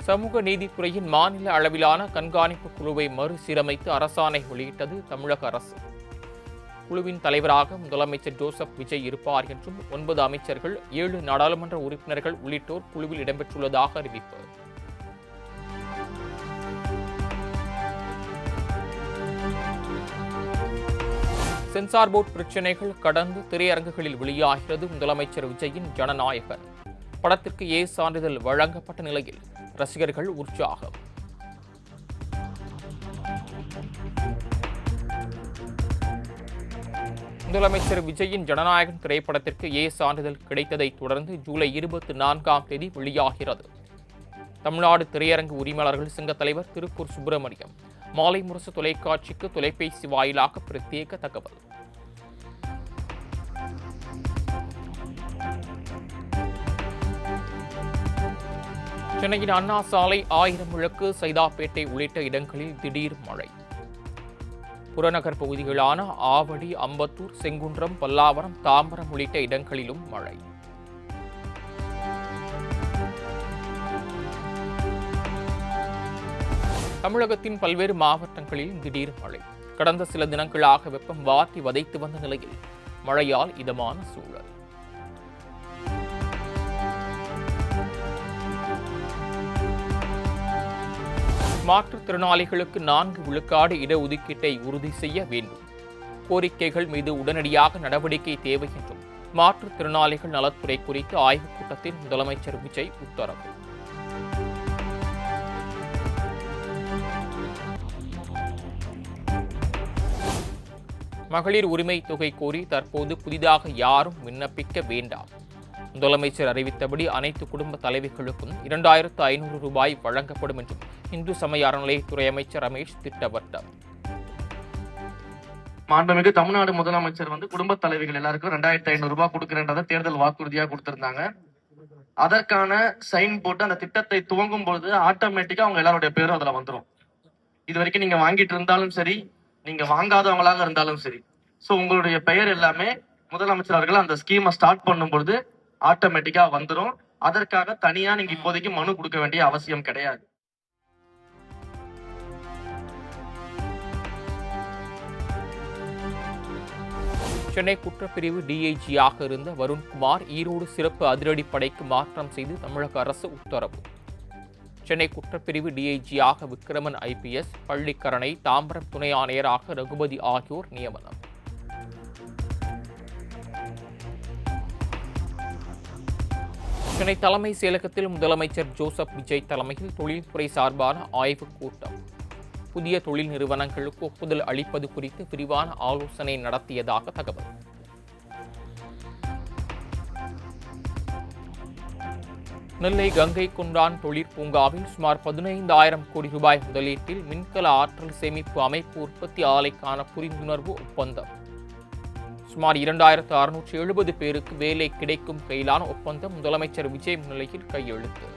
சமூக நீதித்துறையின் மாநில அளவிலான கண்காணிப்பு குழுவை மறுசீரமைத்து அரசாணை வெளியிட்டது தமிழக அரசு. குழுவின் தலைவராக முதலமைச்சர் ஜோசப் விஜய் இருப்பார் என்றும் 9 அமைச்சர்கள் 7 நாடாளுமன்ற உறுப்பினர்கள் உள்ளிட்டோர் குழுவில் இடம்பெற்றுள்ளதாக அறிவிப்பு. சென்சார் போர்டு பிரச்சினைகள் கடந்து திரையரங்குகளில் வெளியாகிறது முதலமைச்சர் விஜயின் ஜனநாயகன். படத்திற்கு ஏ சான்றிதழ் வழங்கப்பட்ட நிலையில் ரசிகர்கள் உற்சாகம். முதலமைச்சர் விஜயின் ஜனநாயகன் திரைப்படத்திற்கு ஏ சான்றிதழ் கிடைத்ததை தொடர்ந்து ஜூலை 24ஆம் தேதி வெளியாகிறது. தமிழ்நாடு திரையரங்கு உரிமையாளர்கள் சங்க தலைவர் திருப்பூர் சுப்பிரமணியம் மாலை முரசு தொலைக்காட்சிக்கு தொலைபேசி வாயிலாக பிரத்யேக தகவல். சென்னையின் அண்ணா சாலை, 1000 விளக்கு, சைதாப்பேட்டை உள்ளிட்ட இடங்களில் திடீர் மழை. புறநகர் பகுதிகளான ஆவடி, அம்பத்தூர், செங்குன்றம், பல்லாவரம், தாம்பரம் உள்ளிட்ட இடங்களிலும் மழை. தமிழகத்தின் பல்வேறு மாவட்டங்களில் திடீர் மழை. கடந்த சில தினங்களாக வெப்பம் வாட்டி வதைத்து வந்த நிலையில் மழையால் இதமான சூழல். மாற்றுத்திறனாளிகளுக்கு 4 விழுக்காடு இடஒதுக்கீட்டை உறுதி செய்ய வேண்டும். கோரிக்கைகள் மீது உடனடியாக நடவடிக்கை தேவை என்றும் மாற்றுத்திறனாளிகள் நலத்துறை குறித்து ஆய்வுக் கூட்டத்தில் முதலமைச்சர் விஜய் உத்தரவு. மகளிர் உரிமை தொகை கோரி தற்போது புதிதாக யாரும் விண்ணப்பிக்க வேண்டாம். முதலமைச்சர் அறிவித்தபடி அனைத்து குடும்ப தலைவிகளுக்கும் 2500 ரூபாய் வழங்கப்படும் என்றும் இந்து சமய அறநிலையத்துறை அமைச்சர் ரமேஷ் திட்டவட்டம். மாண்புமிகு தமிழ்நாடு முதலமைச்சர் குடும்ப தலைவிகள் எல்லாருக்கும் 2500 ரூபாய் கொடுக்கிறன்றத தேர்தல் வாக்குறுதியா கொடுத்திருந்தாங்க. அதற்கான சைன் போட்டு அந்த திட்டத்தை துவங்கும் பொழுது ஆட்டோமேட்டிக்கா அவங்க எல்லாருடைய பேரும் அதுல வந்துடும். இது வரைக்கும் நீங்க வாங்கிட்டு இருந்தாலும் சரி, நீங்க வாங்காதவங்களாக இருந்தாலும் சரி, சோ உங்களுடைய பெயர் எல்லாமே முதலமைச்சர் அவர்கள் அந்த ஸ்கீமை ஸ்டார்ட் பண்ணும் பொழுது ஆட்டோமேட்டிக்கா வந்துடும். அதற்காக தனியா நீங்க இப்போதைக்கு மனு கொடுக்க வேண்டிய அவசியம் கிடையாது. சென்னை குற்றப்பிரிவு டிஐஜியாக இருந்த வருண்குமார் ஈரோடு சிறப்பு அதிரடிப்படைக்கு மாற்றம் செய்து தமிழக அரசு உத்தரவு. சென்னை குற்றப்பிரிவு டிஐஜியாக விக்ரமன் ஐபிஎஸ், பள்ளிக்கரணை, தாம்பரம் துணை ஆணையராக ரகுபதி ஆகியோர் நியமனம். சென்னை தலைமை செயலகத்தில் முதலமைச்சர் ஜோசப் விஜய் தலைமையில் தொழில்துறை சார்பான ஆய்வுக் கூட்டம். புதிய தொழில் நிறுவனங்களுக்கு ஒப்புதல் அளிப்பது குறித்து விரிவான ஆலோசனை நடத்தியதாக தகவல். நெல்லை கங்கை கொண்டான் தொழிற்பூங்காவில் சுமார் 15,000 கோடி ரூபாய் முதலீட்டில் மின்கல ஆற்றல் சேமிப்பு அமைப்பு உற்பத்தி ஆலைக்கான புரிந்துணர்வு ஒப்பந்தம். சுமார் 2670 பேருக்கு வேலை கிடைக்கும் கையிலான ஒப்பந்தம் முதலமைச்சர் விஜய் முன்னிலையில் கையெழுத்து.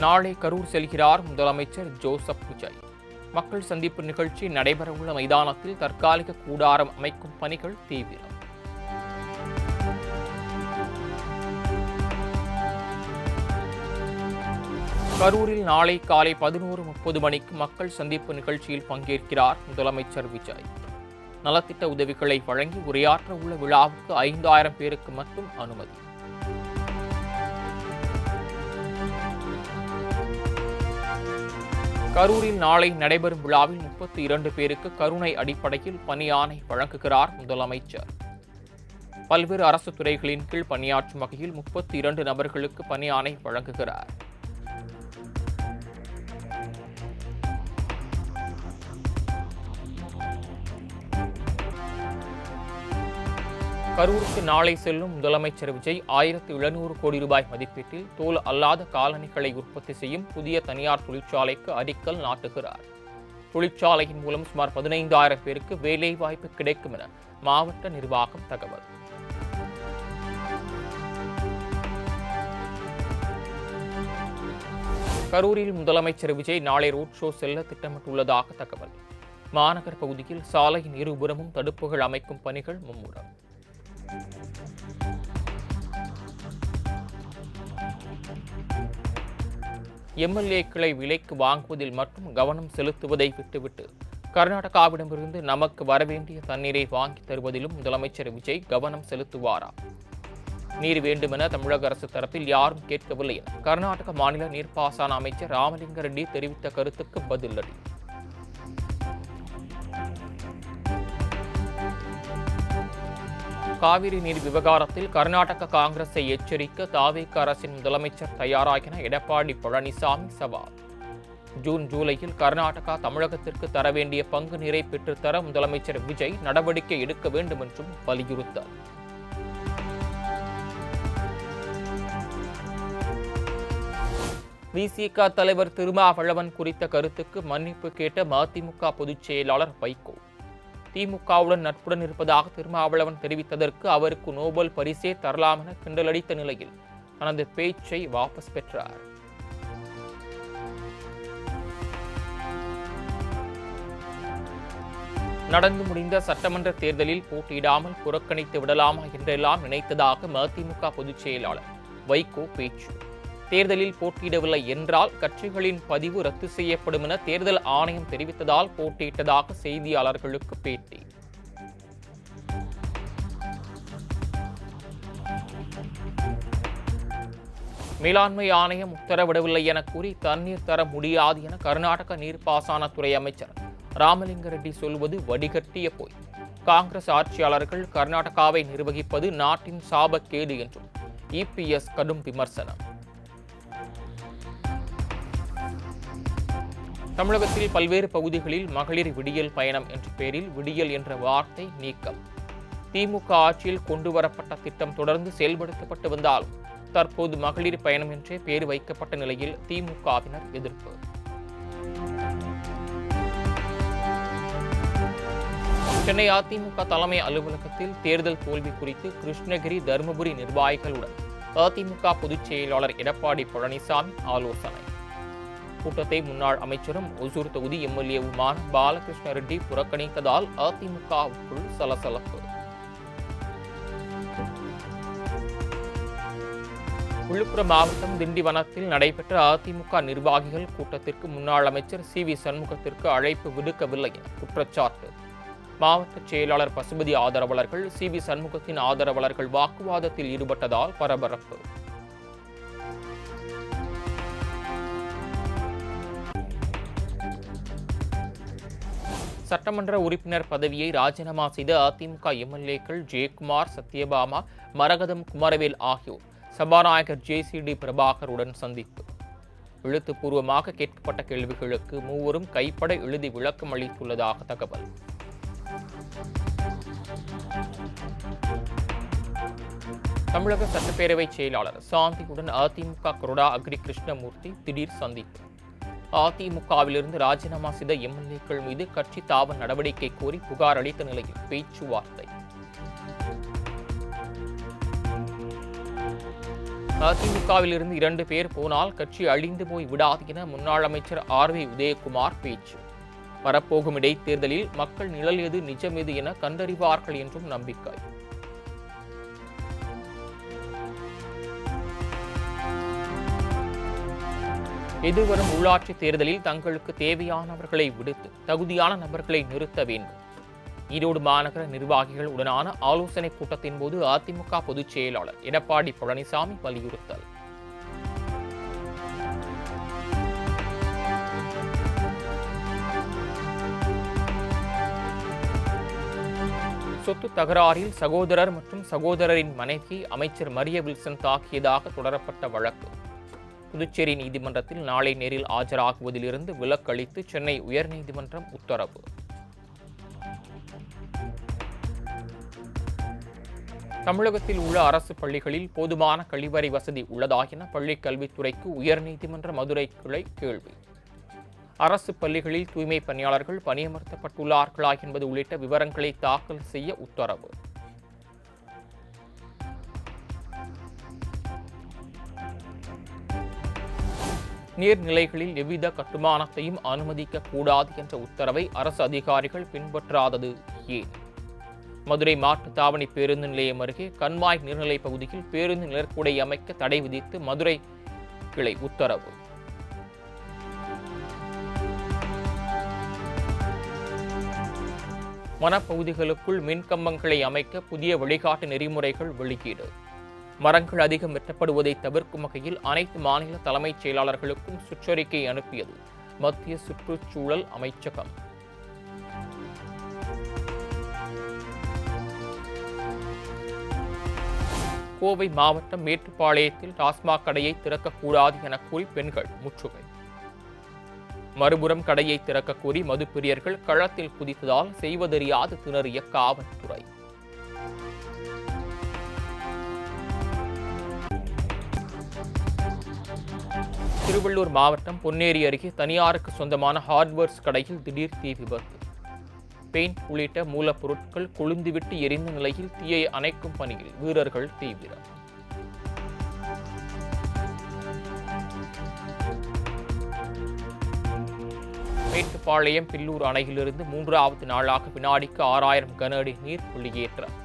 நாளை கரூர் செல்கிறார் முதலமைச்சர் ஜோசப் விஜய். மக்கள் சந்திப்பு நிகழ்ச்சி நடைபெறவுள்ள மைதானத்தில் தற்காலிக கூடாரம் அமைக்கும் பணிகள் தீவிரம். கரூரில் நாளை காலை 11:30 மணிக்கு மக்கள் சந்திப்பு நிகழ்ச்சியில் பங்கேற்கிறார் முதலமைச்சர் விஜய். நலத்திட்ட உதவிகளை வழங்கி உரையாற்ற உள்ள விழாவுக்கு 5,000 பேருக்கு மட்டும் அனுமதி. கரூரில் நாளை நடைபெறும் விழாவில் 32 பேருக்கு கருணை அடிப்படையில் பணியாணை வழங்குகிறார் முதலமைச்சர். பல்வேறு அரசு துறைகளின் கீழ் பணியாற்றும் வகையில் 32 நபர்களுக்கு பணியாணை வழங்குகிறார். கரூருக்கு நாளை செல்லும் முதலமைச்சர் விஜய் 1700 கோடி ரூபாய் மதிப்பீட்டில் தோல் அல்லாத காலணிகளை உற்பத்தி செய்யும் புதிய தனியார் தொழிற்சாலைக்கு அடிக்கல் நாட்டுகிறார். தொழிற்சாலையின் மூலம் சுமார் 15,000 பேருக்கு வேலைவாய்ப்பு கிடைக்கும் என மாவட்ட நிர்வாகம் தகவல். கரூரில் முதலமைச்சர் விஜய் நாளை ரோட் ஷோ செல்ல திட்டமிட்டுள்ளதாக தகவல். மாநகர் பகுதியில் சாலையின் இருபுறமும் தடுப்புகள் அமைக்கும் பணிகள் மும்முரம். எம்எல்ஏக்களை விலைக்கு வாங்குவதில் மட்டும் கவனம் செலுத்துவதை விட்டுவிட்டு கர்நாடகாவிடமிருந்து நமக்கு வரவேண்டிய தண்ணீரை வாங்கி தருவதிலும் முதலமைச்சர் விஜய் கவனம் செலுத்துவாரா? நீர் வேண்டுமென தமிழக அரசு தரப்பில் யாரும் கேட்கவில்லை என கர்நாடக மாநில நீர்ப்பாசன அமைச்சர் ராமலிங்க ரெட்டி தெரிவித்த கருத்துக்கு பதிலடி. காவிரி நீர் விவகாரத்தில் கர்நாடக காங்கிரஸை எச்சரிக்க தாவேக அரசின் முதலமைச்சர் தயாரா என எடப்பாடி பழனிசாமி சவால். ஜூன் ஜூலையில் கர்நாடகா தமிழகத்திற்கு தர வேண்டிய பங்கு நீரை பெற்றுத்தர முதலமைச்சர் விஜய் நடவடிக்கை எடுக்க வேண்டும் என்றும் வலியுறுத்தார். விசிக தலைவர் திருமாவளவன் குறித்த கருத்துக்கு மன்னிப்பு கேட்ட மதிமுக பொதுச் செயலாளர் வைகோ. திமுகவுடன் நட்புடன் இருப்பதாக திருமாவளவன் தெரிவித்ததற்கு அவருக்கு நோபல் பரிசே தரலாம் என கிண்டலடித்த நிலையில் தனது பேச்சை வாபஸ் பெற்றார். நடந்து முடிந்த சட்டமன்ற தேர்தலில் போட்டியிடாமல் புறக்கணித்து விடலாமா என்றெல்லாம் நினைத்ததாக மதிமுக பொதுச் செயலாளர் வைகோ பேச்சு. தேர்தலில் போட்டியிடவில்லை என்றால் கட்சிகளின் பதிவு ரத்து செய்யப்படும் என தேர்தல் ஆணையம் தெரிவித்ததால் போட்டியிட்டதாக செய்தியாளர்களுக்கு பேட்டி. மேலாண்மை ஆணையம் உத்தரவிடவில்லை என கூறி தண்ணீர் தர முடியாது என கர்நாடக நீர்ப்பாசனத்துறை அமைச்சர் ராமலிங்க ரெட்டி சொல்வது வடிகட்டிய போய். காங்கிரஸ் ஆட்சியாளர்கள் கர்நாடகாவை நிர்வகிப்பது நாட்டின் சாபக்கேடு என்றும் இபிஎஸ் கடும் விமர்சனம். தமிழகத்தில் பல்வேறு பகுதிகளில் மகளிர் விடியல் பயணம் என்ற பெயரில் விடியல் என்ற வார்த்தை நீக்கம். திமுக ஆட்சியில் கொண்டுவரப்பட்ட திட்டம் தொடர்ந்து செயல்படுத்தப்பட்டு வந்தாலும் தற்போது மகளிர் பயணம் என்றே பெயர் வைக்கப்பட்ட நிலையில் திமுகவினர் எதிர்ப்பு. சென்னை அதிமுக தலைமை அலுவலகத்தில் தேர்தல் தோல்வி குறித்து கிருஷ்ணகிரி, தருமபுரி நிர்வாகிகளுடன் அதிமுக பொதுச் செயலாளர் எடப்பாடி பழனிசாமி ஆலோசனை. கூட்டத்தை முன்னாள் அமைச்சரும் ஒசூர் தொகுதி எம்எல்ஏவுமான பாலகிருஷ்ண ரெட்டி புறக்கணித்ததால் அதிமுகவுக்குள் சலசலப்பு. விழுப்புரம் மாவட்டம் திண்டிவனத்தில் நடைபெற்ற அதிமுக நிர்வாகிகள் கூட்டத்திற்கு முன்னாள் அமைச்சர் சி.வி. சண்முகத்திற்கு அழைப்பு விடுக்கவில்லை என குற்றச்சாட்டு. மாவட்ட செயலாளர் பசுபதி ஆதரவாளர்கள் சி.வி. சண்முகத்தின் ஆதரவாளர்கள் வாக்குவாதத்தில் ஈடுபட்டதால் பரபரப்பு. சட்டமன்ற உறுப்பினர் பதவியை ராஜினாமா செய்த அதிமுக எம்எல்ஏக்கள் ஜெயக்குமார், சத்யபாமா, மரகதம், குமரவேல் ஆகியோர் சபாநாயகர் ஜே.சி.டி. பிரபாகருடன் சந்திப்பு. எழுத்துப்பூர்வமாக கேட்கப்பட்ட கேள்விகளுக்கு மூவரும் கைப்பட எழுதி விளக்கம் அளித்துள்ளதாக தகவல். தமிழக சட்டப்பேரவை செயலாளர் சாந்தியுடன் அதிமுக கொறடா அக்ரி கிருஷ்ணமூர்த்தி திடீர் சந்திப்பு. அதிமுகவிலிருந்து ராஜினாமா செய்த எம்எல்ஏக்கள் மீது கட்சி தாவ நடவடிக்கை கோரி புகார் அளித்த நிலையில் பேச்சுவார்த்தை. அதிமுகவிலிருந்து 2 பேர் போனால் கட்சி அழிந்து போய் விடாது என முன்னாள் அமைச்சர் ஆர்.வி. உதயகுமார் பேச்சு. வரப்போகும் இடைத்தேர்தலில் மக்கள் நிழல் எது நிஜம் எது என கண்டறிவார்கள் என்றும் நம்பிக்கை. எதிர்வரும் உள்ளாட்சி தேர்தலில் தங்களுக்கு தேவையானவர்களை விடுத்து தகுதியான நபர்களை நிறுத்த வேண்டும். ஈரோடு மாநகர நிர்வாகிகள் உடனான ஆலோசனைக் கூட்டத்தின் போது அதிமுக பொதுச் செயலாளர் எடப்பாடி பழனிசாமி வலியுறுத்தல். சொத்து தகராறில் சகோதரர் மற்றும் சகோதரரின் மனைவி அமைச்சர் மரிய வில்சன் தாக்கியதாக தொடரப்பட்ட வழக்கு. புதுச்சேரி நீதிமன்றத்தில் நாளை நேரில் ஆஜராகுவதிலிருந்து விலக்களித்து சென்னை உயர்நீதிமன்றம் உத்தரவு. தமிழகத்தில் உள்ள அரசு பள்ளிகளில் போதுமான கழிவறை வசதி உள்ளதா என பள்ளிக் கல்வித்துறைக்கு உயர்நீதிமன்ற மதுரை கிளை கேள்வி. அரசு பள்ளிகளில் தூய்மை பணியாளர்கள் பணியமர்த்தப்பட்டுள்ளார்களா என்பது உள்ளிட்ட விவரங்களை தாக்கல் செய்ய உத்தரவு. நீர்நிலைகளில் எவ்வித கட்டுமானத்தையும் அனுமதிக்க கூடாது என்ற உத்தரவை அரசு அதிகாரிகள் பின்பற்றாதது ஏன்? மதுரை மாட்டுத்தாவணி பேருந்து நிலையம் அருகே கண்மாய் நீர்நிலை பகுதியில் பேருந்து நிழற்குடை அமைக்க தடை விதித்து மதுரை கிளை உத்தரவு. வனப்பகுதிகளுக்குள் மின்கம்பங்களை அமைக்க புதிய வழிகாட்டு நெறிமுறைகள் வெளியீடு. மரங்கள் அதிகம் வெட்டப்படுவதை தவிர்க்கும் வகையில் அனைத்து மாநில தலைமைச் செயலாளர்களுக்கும் சுற்றறிக்கை அனுப்பியது மத்திய சுற்றுச்சூழல் அமைச்சகம். கோவை மாவட்டம் மேட்டுப்பாளையத்தில் டாஸ்மாக் கடையை திறக்கக்கூடாது என கூறி பெண்கள் முற்றுகை. மறுபுறம் கடையை திறக்க கூறி மதுப்பிரியர்கள் களத்தில் குதித்ததால் செய்வதறியாது திணறிய காவல்துறை. திருவள்ளூர் மாவட்டம் பொன்னேரி அருகே தனியாருக்கு சொந்தமான ஹார்ட்வேர்ஸ் கடையில் திடீர் தீ விபத்து. பெயிண்ட் உள்ளிட்ட மூலப்பொருட்கள் கொழுந்துவிட்டு எரிந்த நிலையில் தீயை அணைக்கும் பணியில் வீரர்கள் தீவிரம். மேட்டுப்பாளையம் பில்லூர் அணையிலிருந்து 3வது நாளாக வினாடிக்கு 6000 கன அடி நீர் வெளியேற்றம்.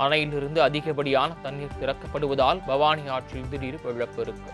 அணையிலிருந்து அதிகப்படியான தண்ணீர் திறக்கப்படுவதால் பவானி ஆற்றில் திடீர் வெள்ளப்பெருக்கு.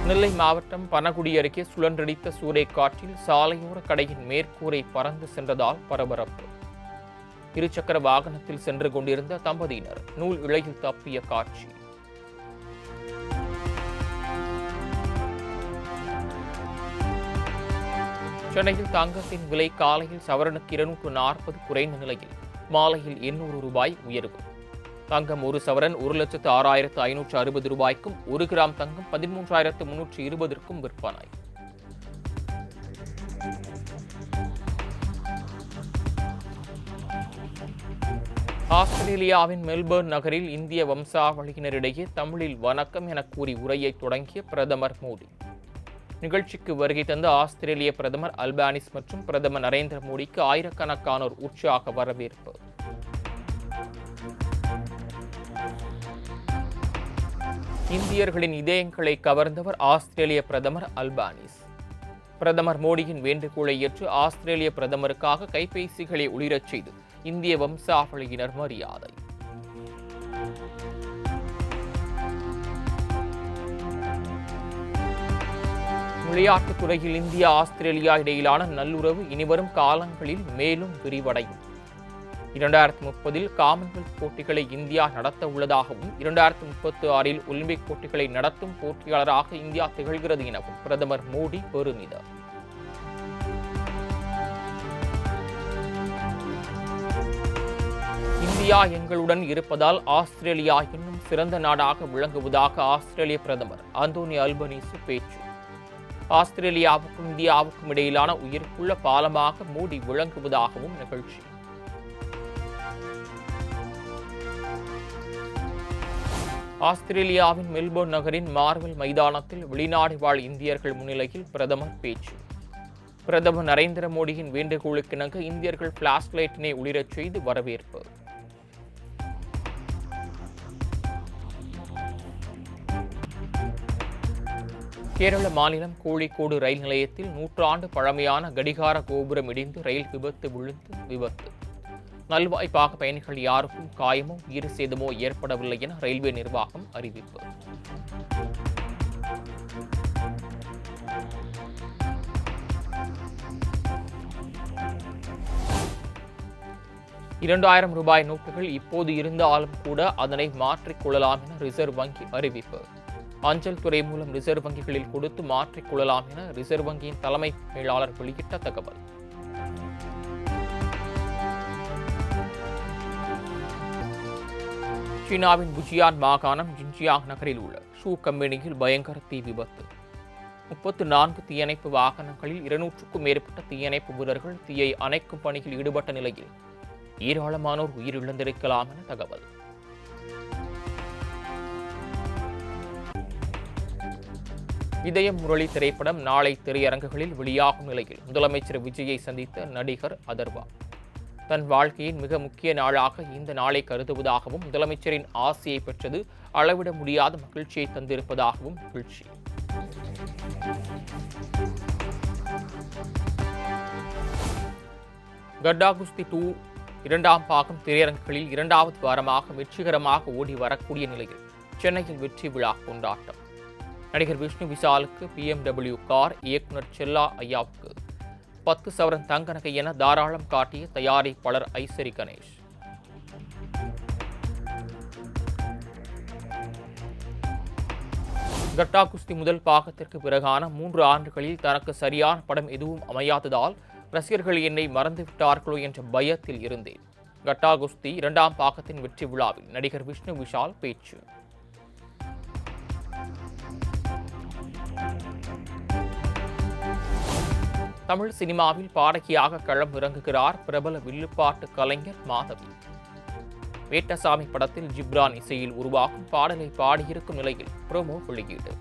நெல்லை மாவட்டம் பனகுடி அருகே சுழன்றடித்த சூறைக்காற்றில் சாலையோர கடையின் மேற்கூரை பறந்து சென்றதால் பரபரப்பு. இருசக்கர வாகனத்தில் சென்று கொண்டிருந்த தம்பதியினர் நூல் இழையில் தப்பிய காட்சி. சென்னையில் தங்கத்தின் விலை காலையில் சவரனுக்கு 240 குறைந்த நிலையில் மாலையில் 800 ரூபாய் உயர்வு. தங்கம் ஒரு சவரன் 1,06,560 ரூபாய்க்கும் 1 கிராம் தங்கம் 13,320 விற்பனை. ஆஸ்திரேலியாவின் மெல்பர்ன் நகரில் இந்திய வம்சாவளியினரிடையே தமிழில் வணக்கம் என கூறி உரையை தொடங்கிய பிரதமர் மோடி. நிகழ்ச்சிக்கு வருகை தந்த ஆஸ்திரேலிய பிரதமர் அல்பானிஸ் மற்றும் பிரதமர் நரேந்திர மோடிக்கு ஆயிரக்கணக்கானோர் உற்சாக வரவேற்பு. இந்தியர்களின் இதயங்களை கவர்ந்தவர் ஆஸ்திரேலிய பிரதமர் அல்பானிஸ். பிரதமர் மோடியின் வேண்டுகோளை ஏற்று ஆஸ்திரேலிய பிரதமருக்காக கைபேசிகளை ஒளிரச் செய்து இந்திய வம்சாவளியினர் மரியாதை. விளையாட்டுத் துறையில் இந்தியா ஆஸ்திரேலியா இடையிலான நல்லுறவு இனிவரும் காலங்களில் மேலும் விரிவடையும். 2030 காமன்வெல்த் போட்டிகளை இந்தியா நடத்த உள்ளதாகவும் 2036 ஒலிம்பிக் போட்டிகளை நடத்தும் போட்டியாளராக இந்தியா திகழ்கிறது எனவும் பிரதமர் மோடி பெருமிதம். இந்தியா எங்களுடன் இருப்பதால் ஆஸ்திரேலியா இன்னும் சிறந்த நாடாக விளங்குவதாக ஆஸ்திரேலிய பிரதமர் அந்தோனி அல்பனீசு பேச்சு. ஆஸ்திரேலியாவுக்கும் இந்தியாவுக்கும் இடையிலான உயிர்ப்புள்ள பாலமாக மோடி விளங்குவதாகவும் நிகழ்ச்சி. ஆஸ்திரேலியாவின் மெல்போர்ன் நகரின் மார்வெல் மைதானத்தில் வெளிநாடு வாழ் இந்தியர்கள் முன்னிலையில் பிரதமர் பேச்சு. பிரதமர் நரேந்திர மோடியின் வேண்டுகோளுக்கிணங்க இந்தியர்கள் பிளாஷ் லைட்டினை ஒளிரச் செய்து வரவேற்பு. கேரள மாநிலம் கோழிக்கோடு ரயில் நிலையத்தில் 100 ஆண்டு பழமையான கடிகார கோபுரம் இடிந்து ரயில் விபத்து. நல்வாய்ப்பாக பயணிகள் யாருக்கும் காயமோ உயிர் சேதமோ ஏற்படவில்லை என ரயில்வே நிர்வாகம் அறிவிப்பு. ₹2000 நோட்டுகள் இப்போது இருந்தாலும் கூட அதனை மாற்றிக் கொள்ளலாம் என ரிசர்வ் வங்கி அறிவிப்பு. அஞ்சல் துறை மூலம் ரிசர்வ் வங்கிகளில் கொடுத்து மாற்றிக் கொள்ளலாம் என ரிசர்வ் வங்கியின் தலைமை மேலாளர் வெளியிட்ட தகவல். சீனாவின் புஜியான் மாகாணம் ஜின்ஜியாங் நகரில் உள்ள ஷூ கம்பெனியில் பயங்கர தீ விபத்து. 34 தீயணைப்பு வாகனங்களில் 200க்கும் மேற்பட்ட தீயணைப்பு வீரர்கள் தீயை அணைக்கும் பணியில் ஈடுபட்ட நிலையில் ஏராளமானோர் உயிரிழந்திருக்கலாம் என தகவல். இதயம் முரளி திரைப்படம் நாளை திரையரங்குகளில் வெளியாகும் நிலையில் முதலமைச்சர் விஜயை சந்தித்த நடிகர் அதர்வா தன் வாழ்க்கையின் மிக முக்கிய நாளாக இந்த நாளை கருதுவதாகவும் முதலமைச்சரின் ஆசையை பெற்றது அளவிட முடியாத மகிழ்ச்சியை தந்திருப்பதாகவும் மகிழ்ச்சி. கட்டா குஸ்தி 2 2ஆம் பாகம் திரையரங்குகளில் 2வது வாரமாக வெற்றிகரமாக ஓடி வரக்கூடிய நிலையில் சென்னையில் வெற்றி விழா கொண்டாட்டம். நடிகர் விஷ்ணு விஷாலுக்கு BMW கார், இயக்குனர் செல்லா ஐயாவுக்கு 10 சவரன் தங்க நகை என தாராளம் காட்டிய தயாரிப்பாளர் ஐசரி கணேஷ். கட்டா குஸ்தி முதல் பாகத்திற்கு பிறகான 3 ஆண்டுகளில் தனக்கு சரியான படம் எதுவும் அமையாததால் ரசிகர்கள் என்னை மறந்துவிட்டார்களோ என்ற பயத்தில் இருந்தேன். கட்டா குஸ்தி 2ஆம் பாகத்தின் வெற்றி விழாவில் நடிகர் விஷ்ணு விஷால் பேச்சு. தமிழ் சினிமாவில் பாடகியாக களம் இறங்குகிறார் பிரபல வில்லுப்பாட்டு கலைஞர் மாதவி. வேட்டசாமி படத்தில் ஜிப்ரான் இசையில் உருவாகும் பாடலை பாடியிருக்கும் நிலையில் ப்ரோமோ வெளியீடு.